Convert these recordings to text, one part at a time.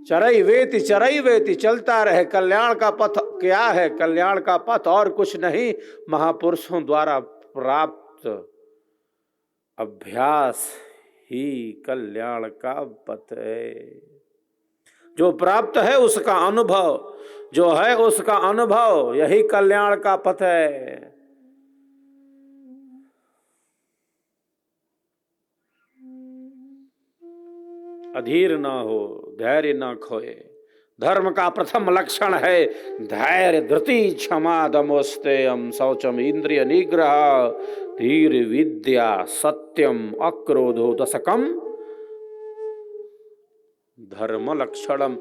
चरई वेति चलता रहे। कल्याण का पथ क्या है? कल्याण का पथ और कुछ नहीं, महापुरुषों द्वारा प्राप्त अभ्यास ही कल्याण का पथ है। जो प्राप्त है उसका अनुभव, जो है उसका अनुभव, यही कल्याण का पथ है। अधीर न हो, धैर्य न खोए। धर्म का प्रथम लक्षण है धैर्य, धृति, क्षमा, दमोस्तेयम, शौचम, इंद्रिय निग्रह, धीर, विद्या, सत्यम, अक्रोधो, दशकम धर्म लक्षणम।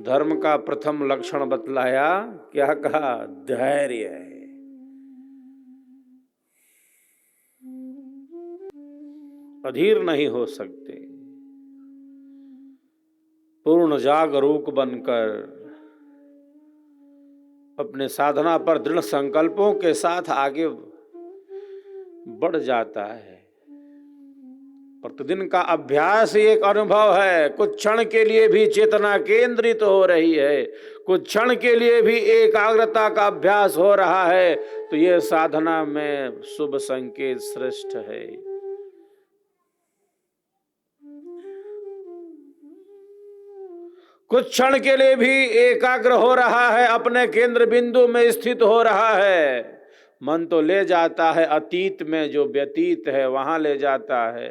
धर्म का प्रथम लक्षण बतलाया, क्या कहा? धैर्य है। अधीर नहीं हो सकते। पूर्ण जागरूक बनकर अपने साधना पर दृढ़ संकल्पों के साथ आगे बढ़ जाता है। प्रतिदिन का अभ्यास ही एक अनुभव है। कुछ क्षण के लिए भी चेतना केंद्रित हो रही है, कुछ क्षण के लिए भी एकाग्रता का अभ्यास हो रहा है, तो ये साधना में शुभ संकेत श्रेष्ठ है। कुछ क्षण के लिए भी एकाग्र हो रहा है, अपने केंद्र बिंदु में स्थित हो रहा है, मन तो ले जाता है अतीत में, जो व्यतीत है वहां ले जाता है,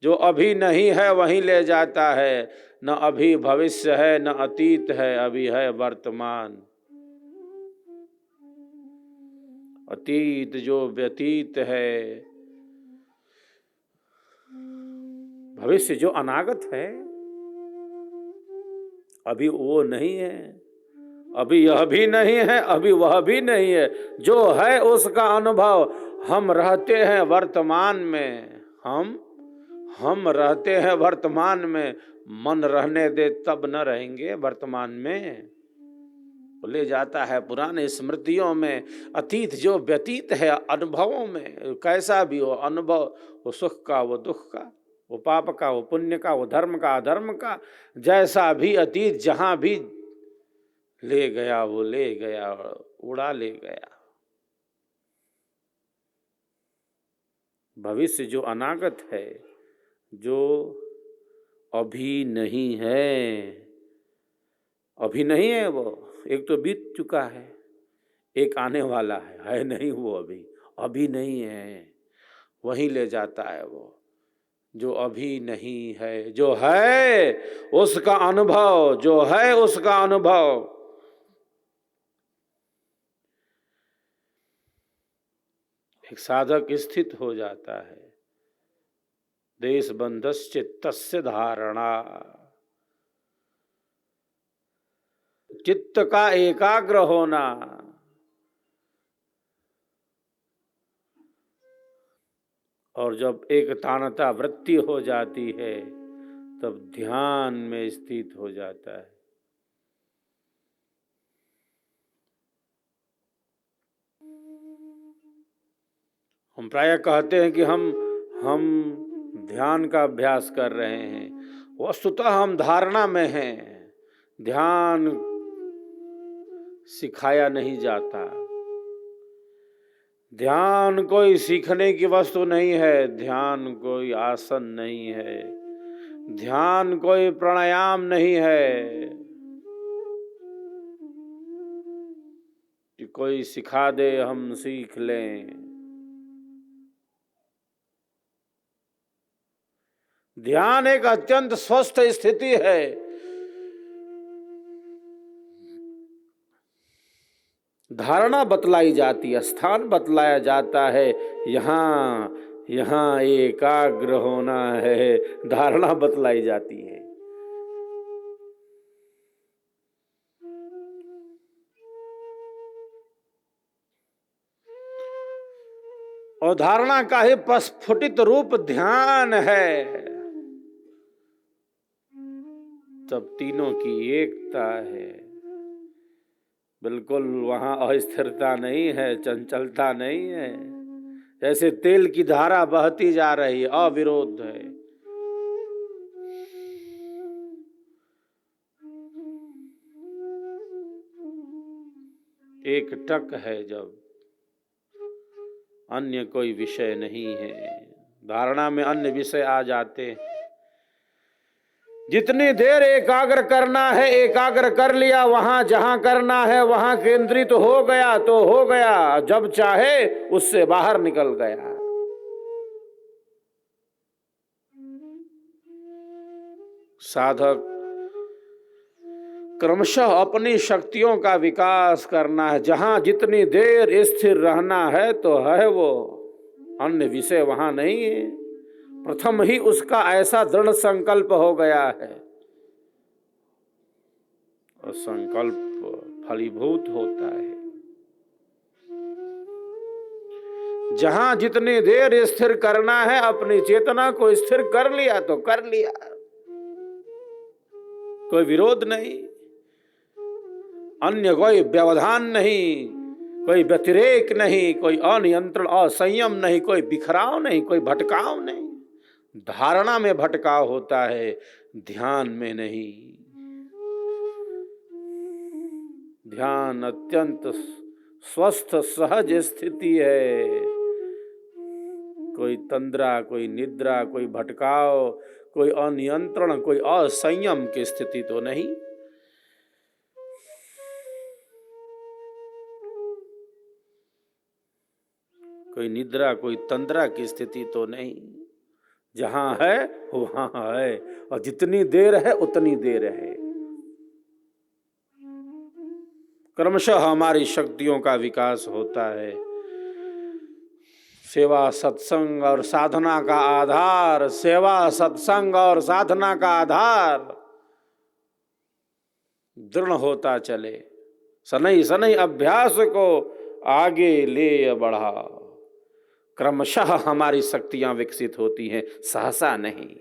जो अभी नहीं है वहीं ले जाता है। न अभी भविष्य है, न अतीत है, अभी है वर्तमान। अतीत जो व्यतीत है, भविष्य जो अनागत है, अभी वो नहीं है, अभी यह भी नहीं है, अभी वह भी नहीं है। जो है उसका अनुभव। हम रहते हैं वर्तमान में, हम रहते हैं वर्तमान में। मन रहने दे तब न रहेंगे वर्तमान में। ले जाता है पुराने स्मृतियों में। अतीत जो व्यतीत है अनुभवों में, कैसा भी हो अनुभव, वो सुख का, वो दुख का, वो पाप का, वो पुण्य का, वो धर्म का, अधर्म का, जैसा भी अतीत जहां भी ले गया वो ले गया, उड़ा ले गया। भविष्य जो अनागत है, जो अभी नहीं है, अभी नहीं है वो, एक तो बीत चुका है, एक आने वाला है नहीं वो अभी नहीं है, वहीं ले जाता है वो जो अभी नहीं है। जो है उसका अनुभव, जो है उसका अनुभव। एक साधक स्थित हो जाता है। देश बंधश्चित्तस्य धारणा, चित्त का एकाग्र होना। और जब एक तानता वृत्ति हो जाती है तब ध्यान में स्थित हो जाता है। हम प्रायः कहते हैं कि हम ध्यान का अभ्यास कर रहे हैं, वस्तुतः हम धारणा में हैं। ध्यान सिखाया नहीं जाता। ध्यान कोई सीखने की वस्तु नहीं है, ध्यान कोई आसन नहीं है, ध्यान कोई प्राणायाम नहीं है कि कोई सिखा दे हम सीख लें। ध्यान एक अत्यंत स्वस्थ स्थिति है। धारणा बतलाई जाती है, स्थान बतलाया जाता है, यहाँ एकाग्र होना है, धारणा बतलाई जाती है। और धारणा का ही प्रस्फुटित रूप ध्यान है। तब तीनों की एकता है। बिल्कुल वहां अस्थिरता नहीं है, चंचलता नहीं है। जैसे तेल की धारा बहती जा रही है, अविरोध है। एक टक है जब, अन्य कोई विषय नहीं है। धारणा में अन्य विषय आ जाते हैं। जितनी देर एकाग्र करना है एकाग्र कर लिया, वहां जहां करना है वहां केंद्रित हो गया तो हो गया, जब चाहे उससे बाहर निकल गया। साधक क्रमशः अपनी शक्तियों का विकास करना है। जहां जितनी देर स्थिर रहना है तो है वो, अन्य विषय वहां नहीं है। प्रथम ही उसका ऐसा दृढ़ संकल्प हो गया है और संकल्प फलीभूत होता है। जहां जितनी देर स्थिर करना है, अपनी चेतना को स्थिर कर लिया तो कर लिया, कोई विरोध नहीं, अन्य कोई व्यवधान नहीं, कोई व्यतिरेक नहीं, कोई अनियंत्रण असंयम नहीं, कोई बिखराव नहीं, कोई भटकाव नहीं। धारणा में भटकाव होता है, ध्यान में नहीं। ध्यान अत्यंत स्वस्थ सहज स्थिति है। कोई तंद्रा, कोई निद्रा, कोई भटकाव, कोई अनियंत्रण, कोई असंयम की स्थिति तो नहीं। कोई निद्रा, कोई तंद्रा की स्थिति तो नहीं। जहां है वहां है, और जितनी देर है उतनी देर है। क्रमशः हमारी शक्तियों का विकास होता है। सेवा सत्संग और साधना का आधार, सेवा सत्संग और साधना का आधार दृढ़ होता चले। शनै शनै अभ्यास को आगे ले बढ़ा। क्रमशः हमारी शक्तियां विकसित होती हैं, सहसा नहीं।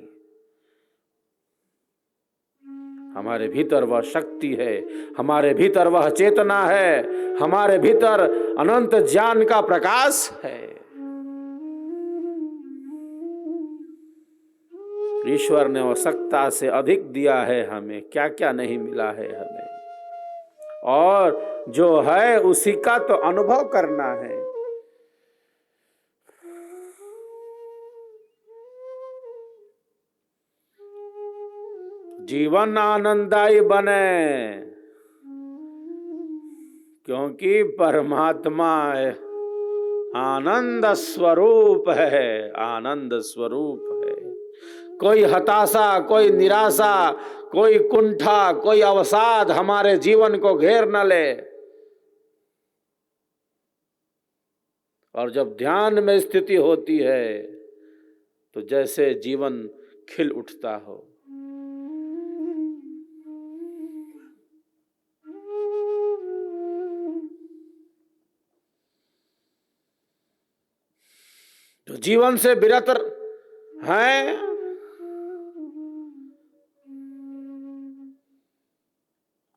हमारे भीतर वह शक्ति है, हमारे भीतर वह चेतना है, हमारे भीतर अनंत ज्ञान का प्रकाश है। ईश्वर ने आवश्यकता से अधिक दिया है हमें, क्या क्या नहीं मिला है हमें, और जो है उसी का तो अनुभव करना है। जीवन आनंददायी बने, क्योंकि परमात्मा आनंद स्वरूप है, आनंद स्वरूप है। कोई हताशा, कोई निराशा, कोई कुंठा, कोई अवसाद हमारे जीवन को घेर न ले। और जब ध्यान में स्थिति होती है तो जैसे जीवन खिल उठता हो। जो जीवन से विरत हैं,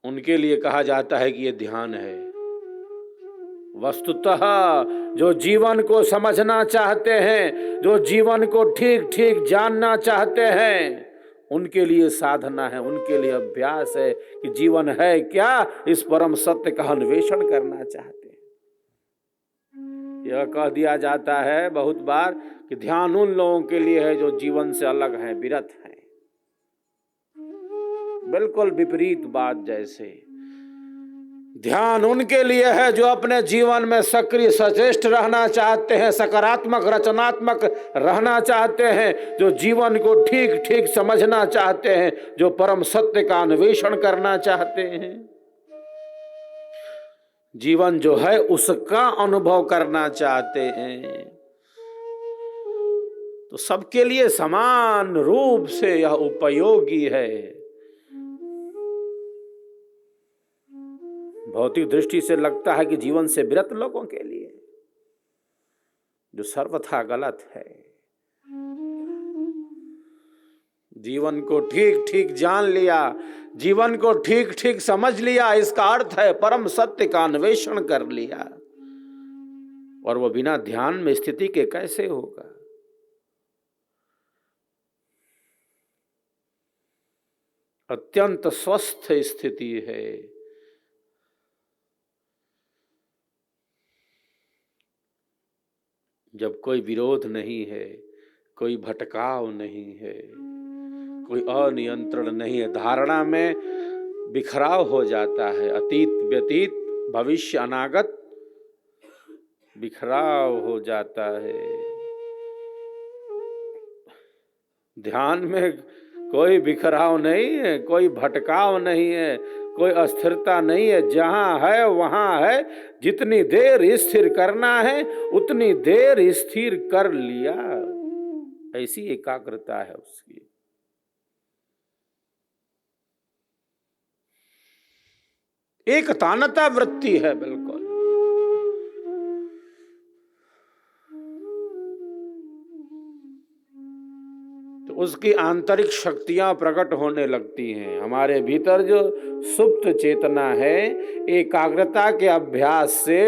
उनके लिए कहा जाता है कि ये ध्यान है। वस्तुतः जो जीवन को समझना चाहते हैं, जो जीवन को ठीक ठीक जानना चाहते हैं, उनके लिए साधना है, उनके लिए अभ्यास है कि जीवन है क्या, इस परम सत्य का अन्वेषण करना चाहते हैं। यह कह दिया जाता है बहुत बार कि ध्यान उन लोगों के लिए है जो जीवन से अलग हैं, विरत हैं। बिल्कुल विपरीत बात जैसे। ध्यान उनके लिए है जो अपने जीवन में सक्रिय सचेष्ट रहना चाहते हैं, सकारात्मक रचनात्मक रहना चाहते हैं, जो जीवन को ठीक ठीक समझना चाहते हैं, जो परम सत्य का अन्वेषण करना चाहते हैं, जीवन जो है उसका अनुभव करना चाहते हैं। तो सबके लिए समान रूप से यह उपयोगी है। भौतिक दृष्टि से लगता है कि जीवन से विरत लोगों के लिए, जो सर्वथा गलत है। जीवन को ठीक ठीक जान लिया, जीवन को ठीक ठीक समझ लिया, इसका अर्थ है परम सत्य का अन्वेषण कर लिया। और वो बिना ध्यान में स्थिति के कैसे होगा। अत्यंत स्वस्थ स्थिति है। जब कोई विरोध नहीं है, कोई भटकाव नहीं है, कोई अनियंत्रण नहीं है, धारणा में बिखराव हो जाता है, अतीत व्यतीत भविष्य अनागत बिखराव हो जाता है। ध्यान में कोई बिखराव नहीं है, कोई भटकाव नहीं है, कोई अस्थिरता नहीं है। जहां है वहां है। जितनी देर स्थिर करना है उतनी देर स्थिर कर लिया, ऐसी एकाग्रता है उसकी। एक तानता वृत्ति है बिल्कुल। तो उसकी आंतरिक शक्तियां प्रकट होने लगती हैं। हमारे भीतर जो सुप्त चेतना है, एकाग्रता के अभ्यास से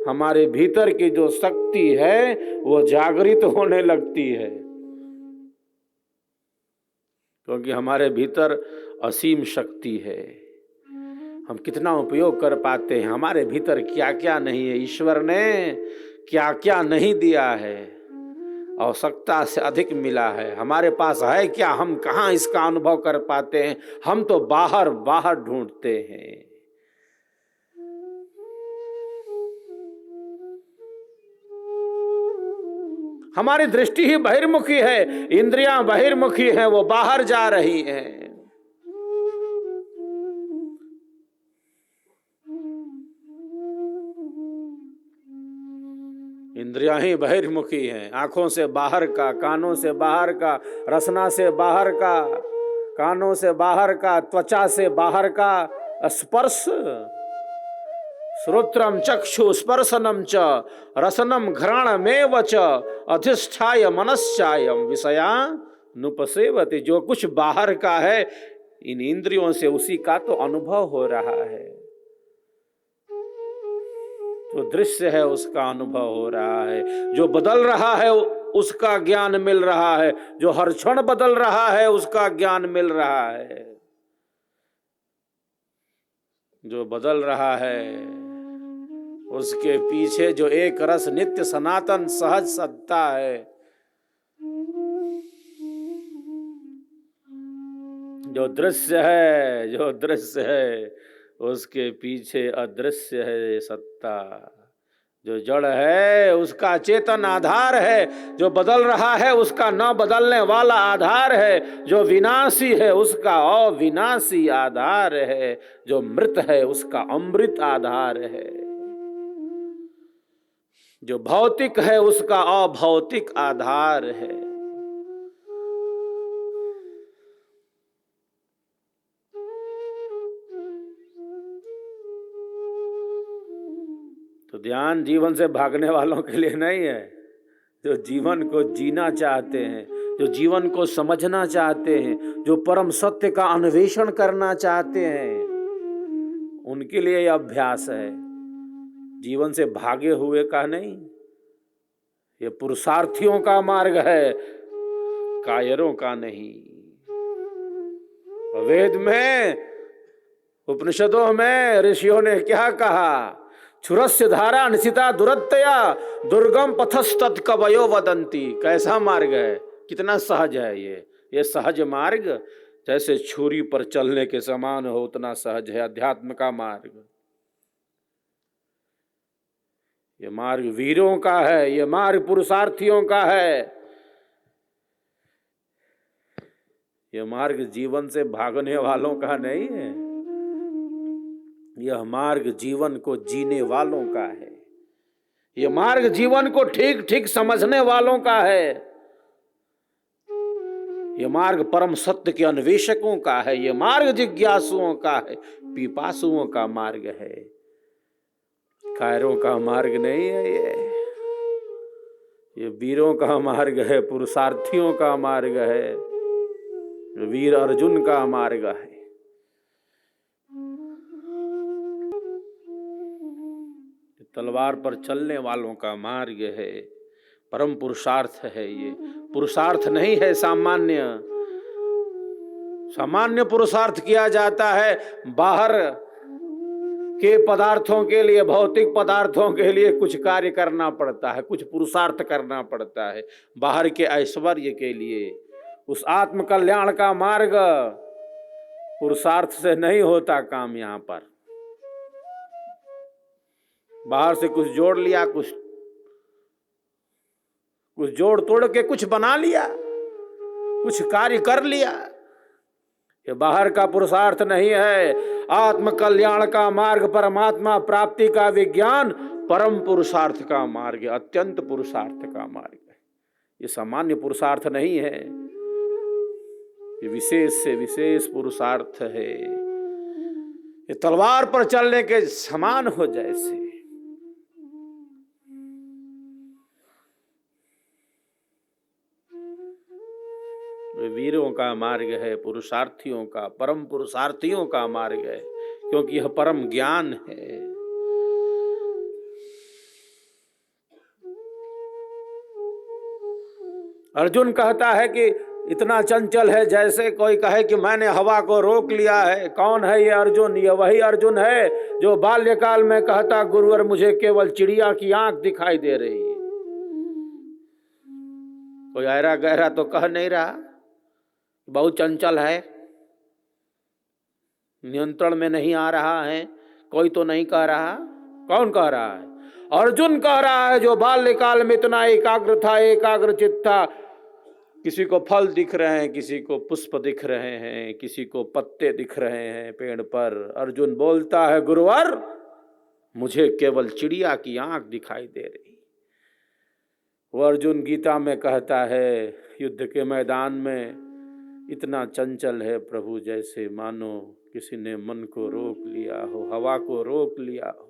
हमारे भीतर की जो शक्ति है वो जागृत होने लगती है। क्योंकि हमारे भीतर असीम शक्ति है। हम कितना उपयोग कर पाते हैं, हमारे भीतर क्या क्या नहीं है, ईश्वर ने क्या क्या नहीं दिया है, आवश्यकता से अधिक मिला है। हमारे पास है क्या, हम कहाँ इसका अनुभव कर पाते हैं। हम तो बाहर बाहर ढूंढते हैं। हमारी दृष्टि ही बहिर्मुखी है, इंद्रियां बहिर्मुखी हैं, वो बाहर जा रही हैं। इंद्रियां ही बहिर्मुखी हैं। आंखों से बाहर का, कानों से बाहर का, रसना से बाहर का, कानों से बाहर का, त्वचा से बाहर का स्पर्श, श्रोत्रम चक्षु स्पर्शनम च रसनम घ्राणमेव च अधिष्ठाय मनश्चायम विषयानुपसेवति। जो कुछ बाहर का है इन इंद्रियों से उसी का तो अनुभव हो रहा है। जो दृश्य है उसका अनुभव हो रहा है, जो बदल रहा है उसका ज्ञान मिल रहा है, जो हर क्षण बदल रहा है उसका ज्ञान मिल रहा है। जो बदल रहा है उसके पीछे जो एक रस नित्य सनातन सहज सत्ता है, जो दृश्य है, जो दृश्य है उसके पीछे अदृश्य है सत्ता। जो जड़ है उसका चेतन आधार है, जो बदल रहा है उसका न बदलने वाला आधार है, जो विनाशी है उसका अविनाशी आधार है, जो मृत है उसका अमृत आधार है, जो भौतिक है उसका अभौतिक आधार है। तो ध्यान जीवन से भागने वालों के लिए नहीं है। जो जीवन को जीना चाहते हैं, जो जीवन को समझना चाहते हैं, जो परम सत्य का अन्वेषण करना चाहते हैं, उनके लिए यह अभ्यास है। जीवन से भागे हुए का नहीं, ये पुरुषार्थियों का मार्ग है, कायरों का नहीं। वेद में, उपनिषदों में ऋषियों ने क्या कहा? क्षुरस्य धारा निशिता दुरत्तया दुर्गम पथस्तत् कवयो वदंती। कैसा मार्ग है, कितना सहज है ये सहज मार्ग जैसे छुरी पर चलने के समान हो उतना सहज है अध्यात्म का मार्ग। ये मार्ग वीरों का है, ये मार्ग पुरुषार्थियों का है। ये मार्ग जीवन से भागने वालों का नहीं है, यह मार्ग जीवन को जीने वालों का है। यह मार्ग जीवन को ठीक ठीक समझने वालों का है। यह मार्ग परम सत्य के अन्वेषकों का है। यह मार्ग जिज्ञासुओं का है, पिपासुओं का मार्ग है, कायरों का मार्ग नहीं है। ये वीरों का मार्ग है, पुरुषार्थियों का मार्ग है, वीर अर्जुन का मार्ग है। तलवार पर चलने वालों का मार्ग है, परम पुरुषार्थ है। ये पुरुषार्थ नहीं है सामान्य। सामान्य पुरुषार्थ किया जाता है बाहर के पदार्थों के लिए, भौतिक पदार्थों के लिए कुछ कार्य करना पड़ता है, कुछ पुरुषार्थ करना पड़ता है। बाहर के ऐश्वर्य के लिए उस आत्म कल्याण का मार्ग पुरुषार्थ से नहीं होता काम। यहां पर बाहर से कुछ जोड़ लिया, कुछ जोड़ तोड़ के कुछ बना लिया, कुछ कार्य कर लिया, ये बाहर का पुरुषार्थ नहीं है। आत्म कल्याण का मार्ग, परमात्मा प्राप्ति का विज्ञान परम पुरुषार्थ का मार्ग है, अत्यंत पुरुषार्थ का मार्ग है। ये सामान्य पुरुषार्थ नहीं है, ये विशेष से विशेष पुरुषार्थ है। ये तलवार पर चलने के समान हो जैसे। वीरों का मार्ग है, पुरुषार्थियों का, परम पुरुषार्थियों का मार्ग है, क्योंकि यह परम ज्ञान है। अर्जुन कहता है कि इतना चंचल है जैसे कोई कहे कि मैंने हवा को रोक लिया है। कौन है ये अर्जुन? ये वही अर्जुन है जो बाल्यकाल में कहता, गुरुवर मुझे केवल चिड़िया की आंख दिखाई दे रही है। कोई गहरा गहरा तो कह नहीं रहा, बहुत चंचल है, नियंत्रण में नहीं आ रहा है। कोई तो नहीं कह रहा। कौन कह रहा है? अर्जुन कह रहा है, जो बाल्यकाल में इतना एकाग्र था, एकाग्रचित्त था। किसी को फल दिख रहे हैं, किसी को पुष्प दिख रहे हैं, किसी को पत्ते दिख रहे हैं पेड़ पर। अर्जुन बोलता है, गुरुवर मुझे केवल चिड़िया की आंख दिखाई दे रही। वो अर्जुन गीता में कहता है, युद्ध के मैदान में इतना चंचल है प्रभु, जैसे मानो किसी ने मन को रोक लिया हो, हवा को रोक लिया हो।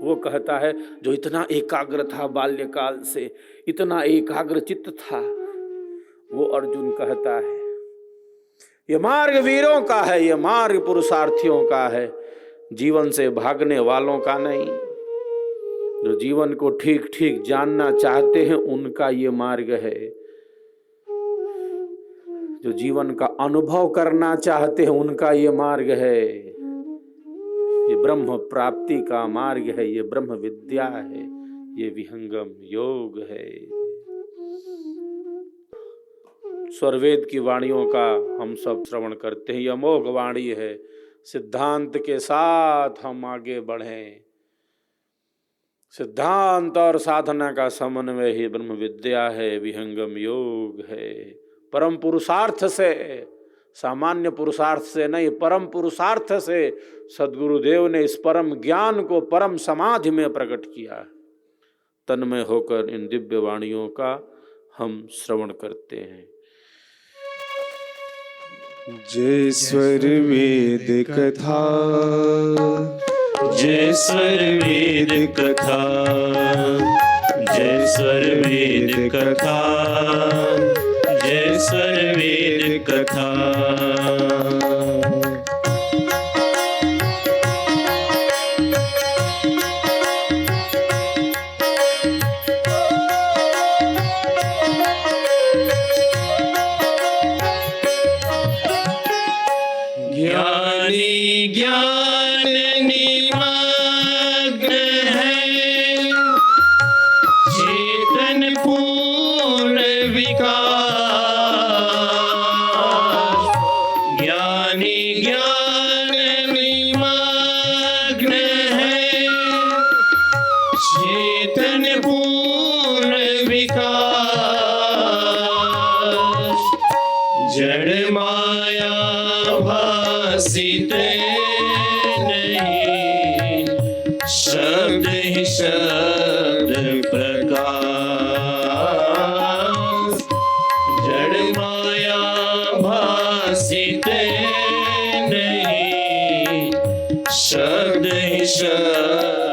वो कहता है, जो इतना एकाग्र था बाल्यकाल से, इतना एकाग्र चित्त था, वो अर्जुन कहता है। ये मार्ग वीरों का है, ये मार्ग पुरुषार्थियों का है, जीवन से भागने वालों का नहीं। जो जीवन को ठीक ठीक जानना चाहते हैं उनका ये मार्ग है। जो जीवन का अनुभव करना चाहते हैं उनका ये मार्ग है। ये ब्रह्म प्राप्ति का मार्ग है, ये ब्रह्म विद्या है, ये विहंगम योग है। स्वरवेद की वाणियों का हम सब श्रवण करते हैं। यह अमोघ वाणी है। सिद्धांत के साथ हम आगे बढ़ें। सिद्धांत और साधना का समन्वय ही ब्रह्म विद्या है, विहंगम योग है। परम पुरुषार्थ से, सामान्य पुरुषार्थ से नहीं, परम पुरुषार्थ से सद्गुरुदेव ने इस परम ज्ञान को परम समाधि में प्रकट किया। तन्मय होकर इन दिव्य वाणियों का हम श्रवण करते हैं। जय स्वर वेद कथा, जय स्वर वेद कथा, जय स्वर वेद कथा, जय स्वर वेद कथा। ज्ञानी ज्ञान निमग्न है, चेतन पूर्ण विकास। ज्ञानी ज्ञान निमग्न है, चेतन पूर्ण विकास। जड़ माया भासित नहीं, शब्द ही शब्द प्रकाश। जड़ माया भासित नहीं, शब्द ही शब्द